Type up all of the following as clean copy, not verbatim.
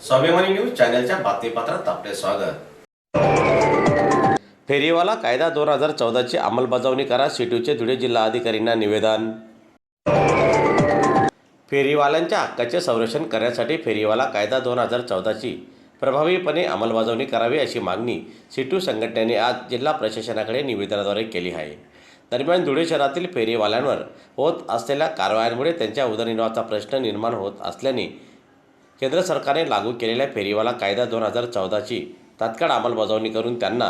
स्वाभिमानी न्यूज चॅनलच्या बातमीपत्रात आपले स्वागत। फेरीवाला कायदा 2014ची अंमलबजावणी करा, सीटूचे धुळे जिल्हा अधिकाऱ्यांना निवेदन। फेरीवाल्यांच्या हक्काचे संरक्षण करण्यासाठी फेरीवाला कायदा 2014ची प्रभावीपणे अंमलबजावणी करावी अशी मागणी सीटू संघटनेने आज जिल्हा प्रशासनाकडे निवेदनाद्वारे केली आहे। दरम्यान धुळे शहरातील फेरीवाल्यांवर होत असलेल्या कारवायांमुळे त्यांच्या उदरनिर्वाहाचा प्रश्न निर्माण होत असल्याने केंद्र सरकारने लागू केलेल्या फेरीवाला कायदा 2014ची तात्काळ अंमलबजावणी करून त्यांना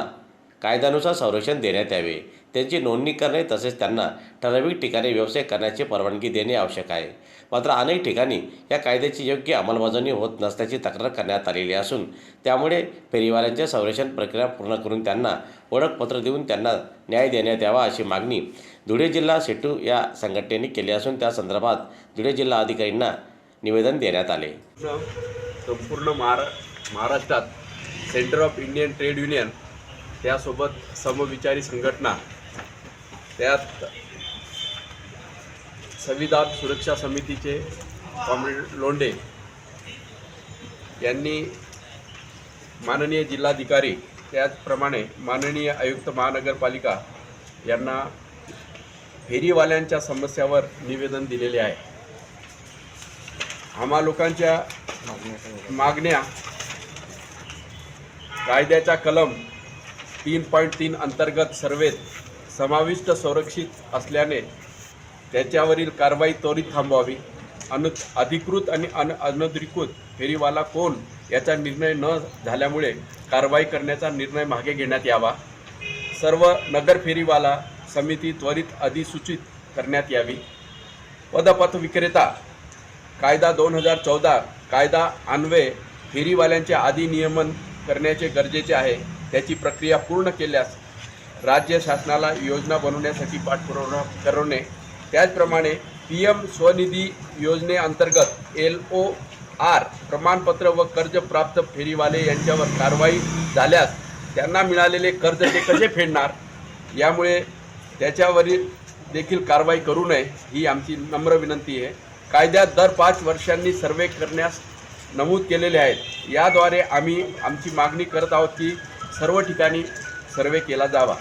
कायद्यानुसार संरक्षण देण्यात यावे, त्यांची नोंदणी करणे तसेच त्यांना ठराविक ठिकाणी व्यवसाय करण्याची परवानगी देणे आवश्यक आहे। मात्र अनेक ठिकाणी या कायद्याची योग्य अंमलबजावणी होत नसल्याची तक्रार करण्यात आलेली असून त्यामुळे फेरीवाल्यांचे संरक्षण प्रक्रिया पूर्ण करून त्यांना ओळखपत्र देऊन त्यांना न्याय देण्यात यावा अशी मागणी धुळे जिल्हा सीटू या संघटनेने केली असून त्या संदर्भात धुळे जिल्हा अधिकाऱ्यांना निवेदन देण्यात आले। संपूर्ण महाराष्ट्रात centre of Indian trade union त्यासोबत समविचारी संघटना, त्यात संविधान सुरक्षा समितीचे कॉम्रेड लोंढे यांनी माननीय जिल्हाधिकारी त्याचप्रमाणे माननीय आयुक्त महानगरपालिका यांना फेरीवाल्यांच्या समस्यावर निवेदन दिलेले आहे। आम्हा लोकांच्या मागण्या कायद्याच्या कलम 3.3 अंतर्गत सर्वेत समाविष्ट संरक्षित असल्याने त्याच्यावरील कारवाई त्वरित थांबवावी, अधिकृत आणि अनधिकृत फेरीवाला कोण याचा निर्णय न झाल्यामुळे कारवाई करण्याचा निर्णय मागे घेण्यात यावा, सर्व नगर फेरीवाला समिती त्वरित अधिसूचित करण्यात यावी, पदपथ विक्रेता कायदा 2014 कायदा अन्वये फेरीवाल्यांचे अधिनियमन करण्याचे गरजेचे आहे, त्याची प्रक्रिया पूर्ण केल्यास राज्य शासनाला योजना बनवण्यासाठी पाठपुरावा करणे, त्याचप्रमाणे PM स्वनिधी योजनेअंतर्गत LOR प्रमाणपत्र व कर्ज प्राप्त फेरीवाले यांच्यावर कारवाई झाल्यास त्यांना मिळालेले कर्ज ते कसे फेडणार, यामुळे त्याच्यावरील देखील कारवाई करू नये ही आमची नम्र विनंती आहे। कायद्यात दर 5 वर्षांनी सर्वे करण्यास नमूद केलेले आहेत। याद्वारे आम्ही आमची मागणी करत आहोत की सर्व ठिकाणी सर्वे केला जावा।